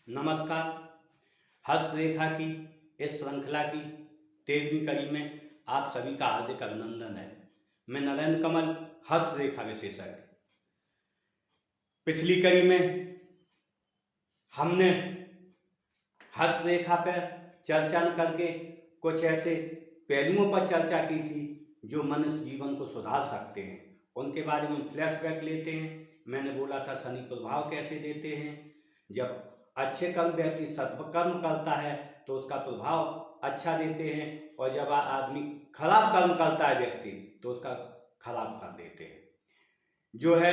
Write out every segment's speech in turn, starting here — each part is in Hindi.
नमस्कार। हस्तरेखा की इस श्रृंखला की 13वीं कड़ी में आप सभी का हार्दिक अभिनंदन है। मैं नरेंद्र कमल, हस्तरेखा विशेषज्ञ। पिछली कड़ी में हमने हस्तरेखा पर चर्चा न करके कुछ ऐसे पहलुओं पर चर्चा की थी जो मनुष्य जीवन को सुधार सकते हैं। उनके बारे में फ्लैशबैक लेते हैं। मैंने बोला था शनि प्रभाव कैसे देते हैं। जब अच्छे कर्म व्यक्ति सत्कर्म करता है तो उसका प्रभाव अच्छा देते हैं, और जब आदमी खराब कर्म करता है व्यक्ति तो उसका खराब कर देते हैं। जो है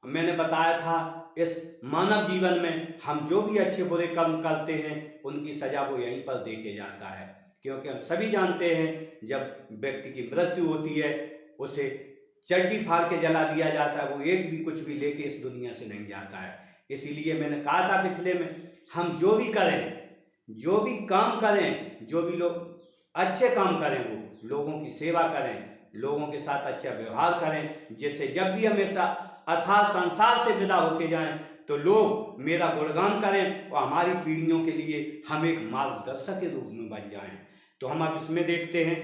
मैंने बताया था, इस मानव जीवन में हम जो भी अच्छे बुरे कर्म करते हैं उनकी सजा वो यहीं पर देके जाता है। क्योंकि हम सभी जानते हैं जब व्यक्ति की मृत्यु होती है उसे चड्डी फाड़ के जला दिया जाता है, वो एक भी कुछ भी लेके इस दुनिया से नहीं जाता है। इसीलिए मैंने कहा था पिछले में, हम जो भी करें, जो भी काम करें, जो भी लोग अच्छे काम करें, वो लोगों की सेवा करें, लोगों के साथ अच्छा व्यवहार करें, जिससे जब भी हमेशा अथाह संसार से विदा होके जाएं तो लोग मेरा गुणगान करें और हमारी पीढ़ियों के लिए हम एक मार्गदर्शक के रूप में बन जाएं। तो हम अब इसमें देखते हैं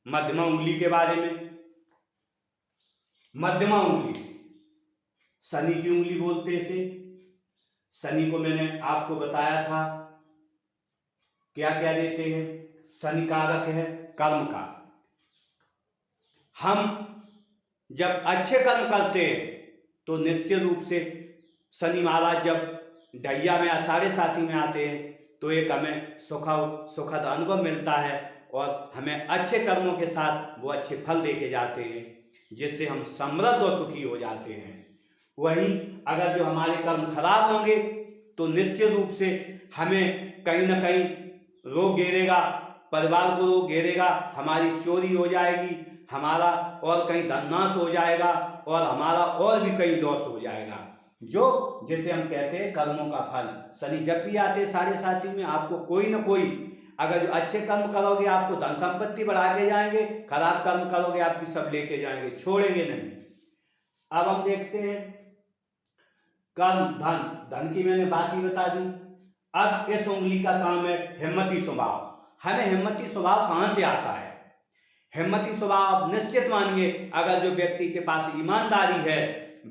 मध्यमा उंगली के बारे में। मध्यमा उंगली, शनि की उंगली बोलते इसे। शनि को मैंने आपको बताया था क्या क्या देते हैं। शनि कारक है कर्म का। हम जब अच्छे कर्म करते हैं तो निश्चित रूप से शनि महाराज जब ढैया में आषाढ़ साथी में आते हैं तो एक हमें सुखद अनुभव मिलता है, और हमें अच्छे कर्मों के साथ वो अच्छे फल देके जाते हैं, जिससे हम समृद्ध और सुखी हो जाते हैं। वहीं अगर जो हमारे कर्म खराब होंगे तो निश्चित रूप से हमें कहीं ना कहीं रोग घेरेगा, परिवार को रोग घेरेगा, हमारी चोरी हो जाएगी, हमारा और कहीं धननाश हो जाएगा, और हमारा और भी कहीं लॉस हो जाएगा, जो जिसे हम कहते हैं कर्मों का फल। शनि जब भी आते हैं साढ़े साथी में, आपको कोई ना कोई, अगर जो अच्छे कर्म करोगे आपको धन संपत्ति बढ़ा के जाएंगे, खराब कर्म करोगे आपकी सब लेके जाएंगे, छोड़ेंगे नहीं। अब हम देखते हैं कर्म धन। धन की मैंने बात ही बता दी। अब इस उंगली का काम है हिम्मती स्वभाव। हमें हिम्मती स्वभाव कहां से आता है? हिम्मती स्वभाव निश्चित मानिए, अगर जो व्यक्ति के पास ईमानदारी है,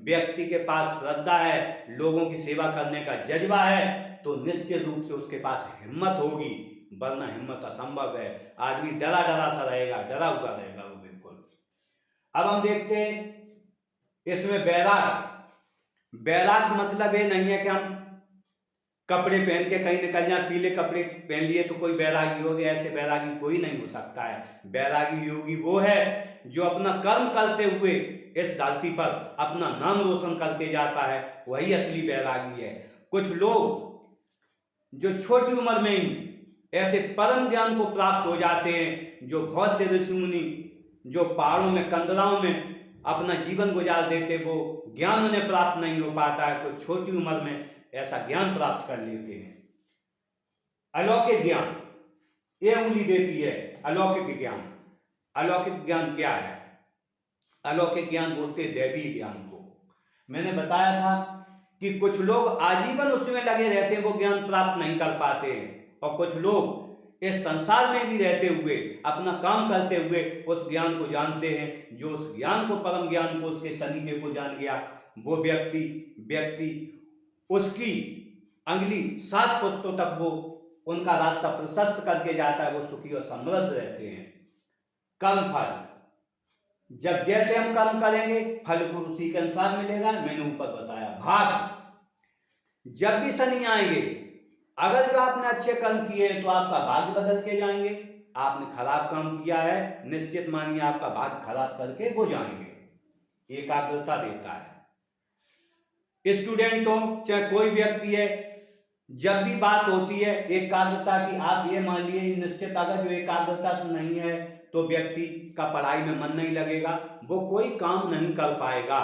व्यक्ति के पास श्रद्धा है, लोगों की सेवा करने का जज्बा है, तो निश्चित रूप से उसके पास हिम्मत होगी, वरना हिम्मत असंभव है। आदमी डरा डरा सा रहेगा, डरा हुआ रहेगा वो बिल्कुल। अब हम देखते हैं इसमें बैराग। बैराग मतलब ये नहीं है कि हम कपड़े पहन के कहीं निकल जाए, पीले कपड़े पहन लिए तो कोई बैरागी हो गया, ऐसे बैरागी कोई नहीं हो सकता है। बैरागी योगी वो है जो अपना कर्म करते हुए इस धरती पर अपना नाम रोशन करके जाता है, वही असली बैरागी है। कुछ लोग जो छोटी उम्र में ही ऐसे परम ज्ञान को प्राप्त हो जाते हैं, जो बहुत से ऋषि मुनि जो पहाड़ों में कंदराओं में अपना जीवन गुजार देते, वो ज्ञान उन्हें प्राप्त नहीं हो पाता है, तो छोटी उम्र में ऐसा ज्ञान प्राप्त कर लेते हैं। अलौकिक ज्ञान, ये उंगली देती है अलौकिक ज्ञान। अलौकिक ज्ञान क्या है? अलौकिक ज्ञान बोलते हैं दैवीय ज्ञान को। मैंने बताया था कि कुछ लोग आजीवन उसमें लगे रहते हैं, वो ज्ञान प्राप्त नहीं कर पाते हैं, और कुछ लोग इस संसार में भी रहते हुए अपना काम करते हुए उस ज्ञान को जानते हैं। जो उस ज्ञान को, परम ज्ञान को, उसके शनि को जान गया, वो व्यक्ति उसकी अगली 7 पुश्तों तक वो उनका रास्ता प्रशस्त करके जाता है, वो सुखी और समृद्ध रहते हैं। कर्म फल, जब जैसे हम कर्म करेंगे फल को उसी के अनुसार मिलेगा। मैंने ऊपर बताया भाग। जब भी शनि आएंगे, अगर जो आपने अच्छे कर्म किए हैं तो आपका भाग्य बदल के जाएंगे। आपने खराब काम किया है, निश्चित मानिए आपका भाग्य खराब करके वो जाएंगे। एकाग्रता देता है। स्टूडेंट हो चाहे कोई व्यक्ति है, जब भी बात होती है एकाग्रता की, आप ये मान लिए निश्चित, अगर जो एकाग्रता नहीं है तो व्यक्ति का पढ़ाई में मन नहीं लगेगा, वो कोई काम नहीं कर पाएगा,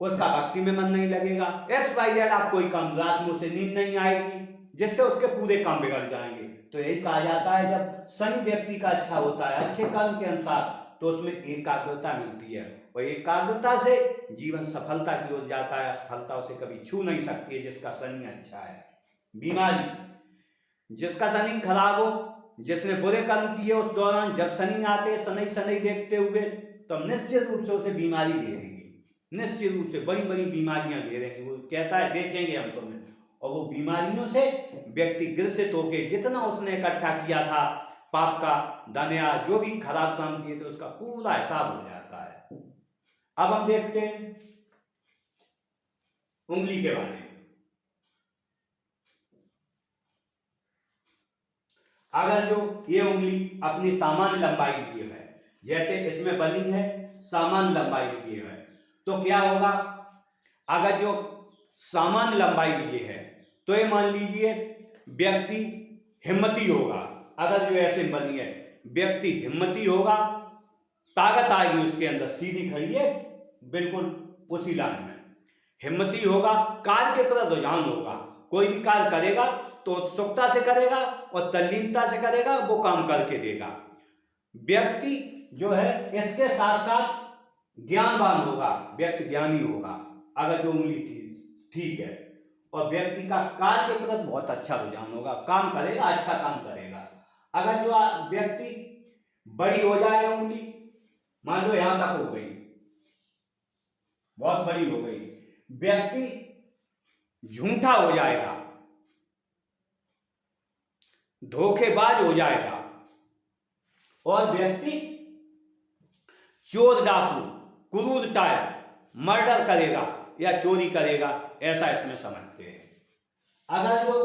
उसका भक्ति में मन नहीं लगेगा, XYZ आप कोई काम, रात में उसे नींद नहीं आएगी, जिससे उसके पूरे काम बिगड़ जाएंगे। तो यही कहा जाता है जब शनि व्यक्ति का अच्छा होता है अच्छे कर्म के अनुसार, तो उसमें एकाग्रता मिलती है। और एकाग्रता से जीवन सफलता की ओर जाता है, असफलता उसे कभी छू नहीं सकती है जिसका शनि अच्छा है। बीमारी, जिसका शनि खराब हो, जिसने बुरे कर्म किए उस दौरान जब शनि आते शनि शनि देखते हुए, तो निश्चित रूप से उसे बीमारी घेरेगी, निश्चित रूप से बड़ी बड़ी बीमारियां घेरेंगी। वो कहता है देखेंगे हम तुम्हें, और वो बीमारियों से व्यक्ति ग्रसित होके जितना उसने इकट्ठा किया था पाप का धन या जो भी खराब काम किए थे उसका पूरा हिसाब हो जाता है। अब हम देखते हैं उंगली के बारे में। अगर जो ये उंगली अपनी सामान्य लंबाई की है, जैसे इसमें बनी है सामान्य लंबाई की है, तो क्या होगा, अगर जो सामान्य लंबाई की है तो ये मान लीजिए व्यक्ति हिम्मती होगा। अगर जो ऐसे बनी है व्यक्ति हिम्मती होगा, ताकत आएगी उसके अंदर, सीधी खड़ी है बिल्कुल उसी लाइन में, हिम्मती होगा, कार्य के प्रति रुझान होगा, कोई भी कार्य करेगा तो उत्सुकता से करेगा और तल्लीनता से करेगा, वो काम करके देगा। व्यक्ति जो है इसके साथ साथ ज्ञानवान होगा, व्यक्ति ज्ञानी होगा अगर जो उंगली ठीक है, और व्यक्ति का कार्य के प्रति बहुत अच्छा रुझान होगा, काम करेगा, अच्छा काम करेगा। अगर जो व्यक्ति बड़ी हो जाए उंगली, मान लो यहां तक हो गई, बहुत बड़ी हो गई, व्यक्ति झूठा हो जाएगा, धोखेबाज हो जाएगा, और व्यक्ति चोर डाकू क्रूरता मर्डर करेगा या चोरी करेगा, ऐसा इसमें समझते हैं। अगर जो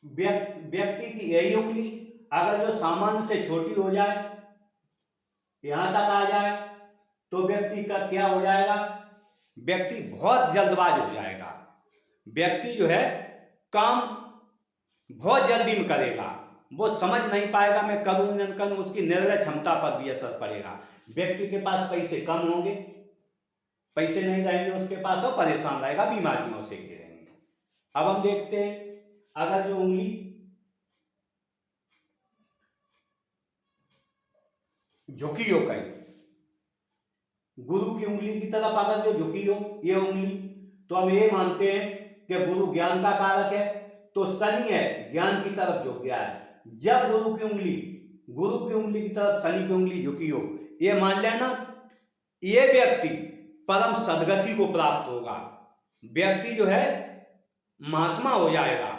व्यक्ति की यही उंगली अगर जो सामान्य से छोटी हो जाए, यहां तक आ जाए, तो व्यक्ति का क्या हो जाएगा, व्यक्ति बहुत जल्दबाज हो जाएगा, व्यक्ति जो है काम बहुत जल्दी में करेगा, वो समझ नहीं पाएगा मैं करूं न करूं, उसकी निर्णय क्षमता पर भी असर पड़ेगा। व्यक्ति के पास पैसे कम होंगे, पैसे नहीं रहेंगे उसके पास, और परेशान रहेगा, बीमारियों से घेरेंगे। अब हम देखते हैं अगर जो उंगली झुकी हो, कहीं गुरु की उंगली की तरफ अगर जो झुकी हो ये उंगली, तो हम ये मानते हैं कि गुरु ज्ञान का कारक है, तो शनि है ज्ञान की तरफ झुक गया है। जब गुरु की उंगली की तरफ शनि की उंगली झुकी हो, ये मान लेना ये व्यक्ति परम सदगति को प्राप्त होगा, व्यक्ति जो है महात्मा हो जाएगा,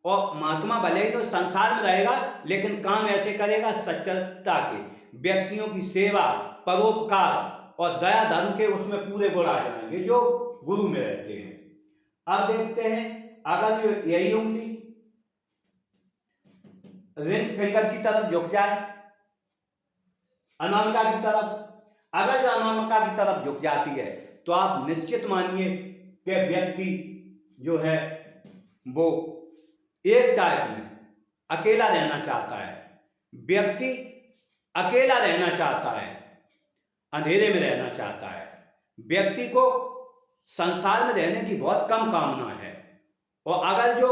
और महात्मा भले ही तो संसार में रहेगा लेकिन काम ऐसे करेगा सच्चरता के, व्यक्तियों की सेवा, परोपकार और दया धर्म के उसमें पूरे गुण आ जाएंगे जो गुरु में रहते हैं। अब देखते हैं अगर यही उंगली रिंग फिंगर की तरफ झुक जाए, अनामिका की तरफ, अगर जो अनामिका की तरफ झुक जाती है तो आप निश्चित मानिए कि व्यक्ति जो है वो एक टाइप में अकेला रहना चाहता है, व्यक्ति अकेला रहना चाहता है, अंधेरे में रहना चाहता है, व्यक्ति को संसार में रहने की बहुत कम कामना है, और अगर जो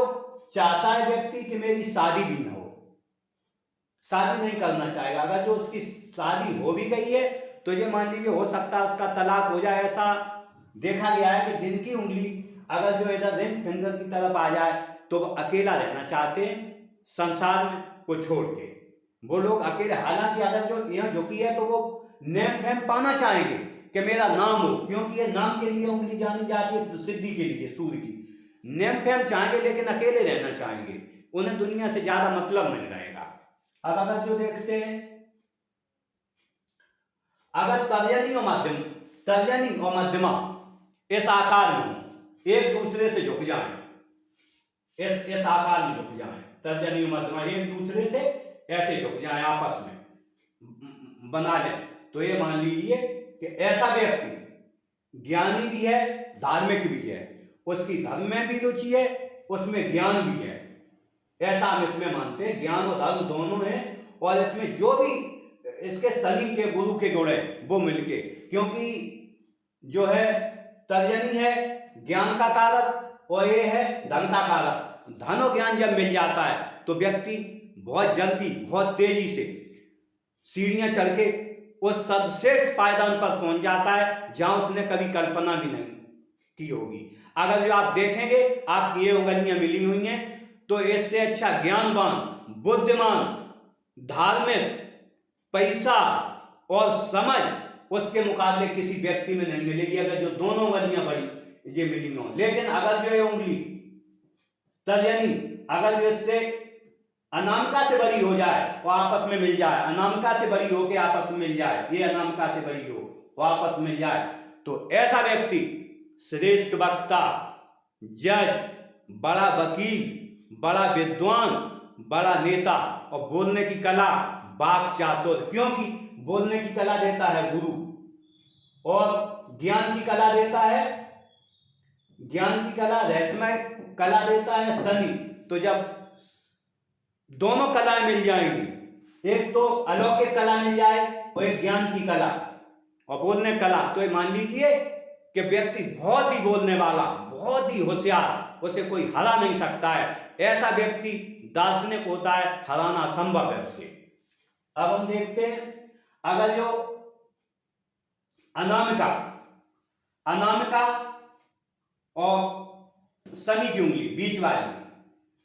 चाहता है व्यक्ति कि मेरी शादी भी ना हो, शादी नहीं करना चाहेगा, अगर जो उसकी शादी हो भी गई है तो ये मान लीजिए हो सकता है उसका तलाक हो जाए। ऐसा देखा गया है कि जिनकी उंगली अगर जो इधर रिंग फिंगर की तरफ आ जाए तो वो अकेला रहना चाहते हैं संसार को छोड़ के, वो लोग अकेले, हालांकि अगर जो यहाँ झुकी है तो वो नेम फेम पाना चाहेंगे कि मेरा नाम हो, क्योंकि ये नाम के लिए उंगली जानी जाती है, प्रसिद्धि के लिए, सूर्य की, नेम फेम चाहेंगे लेकिन अकेले रहना चाहेंगे, उन्हें दुनिया से ज्यादा मतलब नहीं रहेगा। अब अगर जो देखते हैं अगर तर्जनी और मध्यमा इस आकार में एक दूसरे से झुक जाएं, इस आकार में झुक जाएं, तर्जनी और मध्यमा एक दूसरे से ऐसे झुक जाएं, आपस में बना लें, तो ये मान लीजिए कि ऐसा व्यक्ति ज्ञानी भी है, धार्मिक भी है, उसकी धर्म में भी रुचि है, उसमें ज्ञान भी है, ऐसा हम इसमें मानते हैं। ज्ञान और धर्म दोनों है, और इसमें जो भी इसके शनि के गुरु के गुण है वो मिलके, क्योंकि जो है तर्जनी है ज्ञान का कारक और ये है धन का कारक। धन और ज्ञान जब मिल जाता है तो व्यक्ति बहुत जल्दी, बहुत तेजी से सीढ़ियां चढ़ के उस सर्वश्रेष्ठ पायदान पर पहुंच जाता है जहां उसने कभी कल्पना भी नहीं की होगी। अगर जो आप देखेंगे आपकी ये उंगलियां मिली हुई हैं, तो इससे अच्छा ज्ञानवान, बुद्धिमान, धार्मिक, पैसा और समझ उसके मुकाबले किसी व्यक्ति में नहीं मिलेगी, अगर जो दोनों उंगलियां बड़ी ये मिली हों। लेकिन अगर जो ये उंगली तर्जनी अगर जो इससे अनामिका से बड़ी हो जाए वो आपस में मिल जाए, अनामिका से बड़ी हो के आपस में मिल जाए, ये अनामिका से बड़ी हो वो आपस में मिल जाए, तो ऐसा व्यक्ति श्रेष्ठ वक्ता, जज, बड़ा वकील, बड़ा विद्वान, बड़ा नेता, और बोलने की कला, वाक चातुर, क्योंकि बोलने की कला देता है गुरु और ज्ञान की कला देता है, ज्ञान की कला, रहस्यमय कला देता है शनि। तो जब दोनों कलाएं मिल जाएंगी, एक तो अलौकिक कला मिल जाए और एक ज्ञान की कला और बोलने कला, तो ये मान लीजिए कि व्यक्ति बहुत ही बोलने वाला, बहुत ही होशियार, उसे कोई हरा नहीं सकता है। ऐसा व्यक्ति दार्शनिक होता है, हराना असंभव है उसे। अब हम देखते हैं, अगर जो अनामिका और शनि की उंगली बीच वाली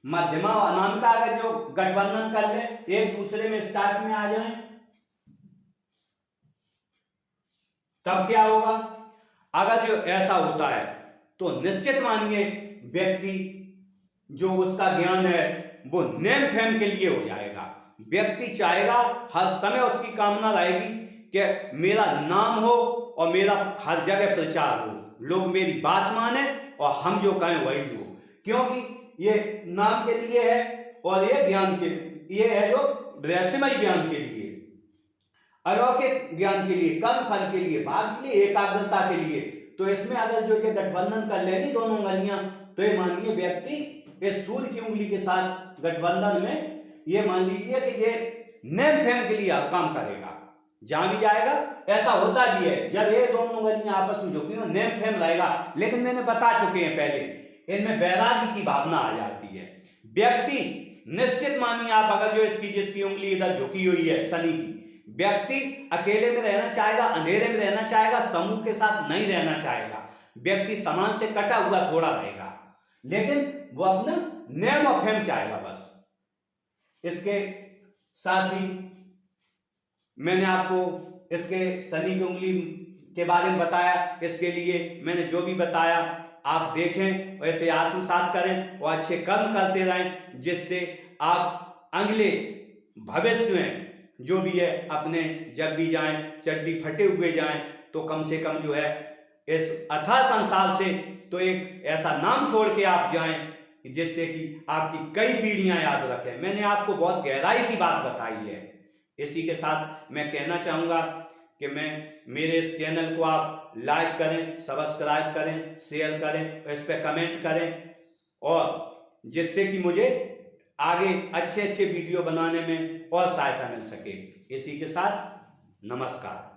मध्यमा और अनामिका अगर जो गठबंधन कर ले, एक दूसरे में स्टार्ट में आ जाए, तब क्या होगा? अगर जो ऐसा होता है तो निश्चित मानिए व्यक्ति जो उसका ज्ञान है वो नेम फेम के लिए हो जाएगा। व्यक्ति चाहेगा, हर समय उसकी कामना रहेगी कि मेरा नाम हो और मेरा हर जगह प्रचार हो, लोग मेरी बात माने और हम जो कहें वही हो, क्योंकि ये नाम के लिए है और ये ज्ञान के, ये है जो रहस्यमय ज्ञान के लिए, अलौकिक ज्ञान के लिए, कर्म फल के लिए, भाग के लिए, एकाग्रता के लिए। तो इसमें अगर जो ये गठबंधन कर लेगी दोनों उंगलियां, तो ये मानिए व्यक्ति इस सूर्य की उंगली के साथ गठबंधन में, ये मान लीजिए कि ये नेम फेम के लिए काम करेगा, जहां भी जाएगा। ऐसा होता भी है, जब ये दोनों उंगलियां आपस में झुकी हो नेम फेम रहेगा। लेकिन मैंने बता चुके हैं पहले, इनमें वैराग्य की भावना आ जाती है। व्यक्ति निश्चित मानिए आप, अगर जो इसकी जिसकी उंगली इधर झुकी हुई है शनि की, व्यक्ति अकेले में रहना चाहेगा, अंधेरे में रहना चाहेगा, समूह के साथ नहीं रहना चाहेगा, व्यक्ति समाज से कटा हुआ थोड़ा रहेगा, लेकिन वो अपना नेम और फेम चाहेगा बस। इसके साथ ही मैंने आपको इसके शनि की उंगली के बारे में बताया, इसके लिए मैंने जो भी बताया आप देखें, वैसे आत्मसात करें और अच्छे कर्म करते रहें, जिससे आप अगले भविष्य में जो भी है अपने जब भी जाएं चड्डी फटे हुए जाएं, तो कम से कम जो है इस अथाह संसार से तो एक ऐसा नाम छोड़ के आप जाएं जिससे कि आपकी कई पीढ़ियां याद रखें। मैंने आपको बहुत गहराई की बात बताई है। इसी के साथ मैं कहना चाहूँगा कि मेरे इस चैनल को आप लाइक करें, सब्सक्राइब करें, शेयर करें और इस पर कमेंट करें, और जिससे कि मुझे आगे अच्छे अच्छे वीडियो बनाने में और सहायता मिल सके। इसी के साथ नमस्कार।